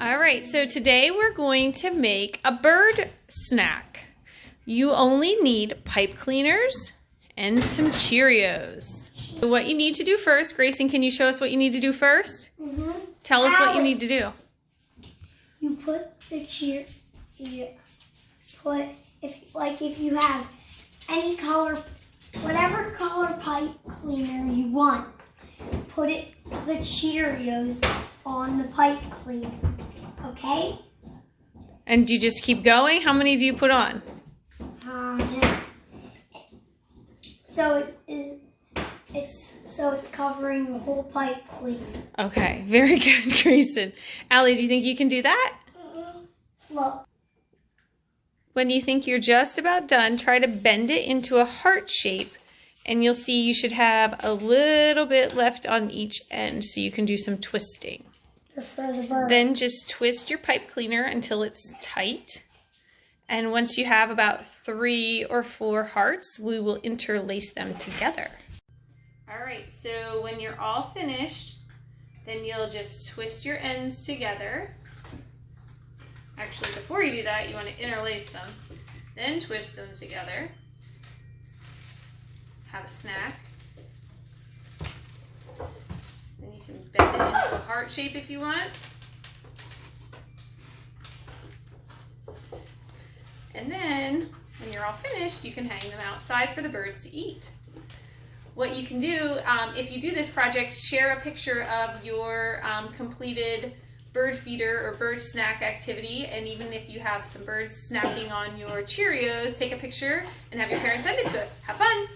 All right, so today we're going to make a bird snack. You only need pipe cleaners and some Cheerios. So what you need to do first, Grayson, can you show us what you need to do first? Tell us what you need to do. You put the if you have any color, whatever color pipe cleaner you want, put the Cheerios on the pipe cleaner, okay? And do you just keep going? How many do you put on? So it's covering the whole pipe cleaner. Okay, very good, Grayson. Allie, do you think you can do that? Look. When you think you're just about done, try to bend it into a heart shape, and you'll see you should have a little bit left on each end, so you can do some twisting. For the bird. Then just twist your pipe cleaner until it's tight. And once you have about 3 or 4 hearts, we will interlace them together. All right, so when you're all finished, then you'll just twist your ends together. Actually, before you do that, you want to interlace them. Then twist them together. Have a snack. Then you can bend it into a heart shape if you want. And then, when you're all finished, you can hang them outside for the birds to eat. What you can do, if you do this project, share a picture of your completed bird feeder or bird snack activity, and even if you have some birds snacking on your Cheerios, take a picture and have your parents send it to us. Have fun!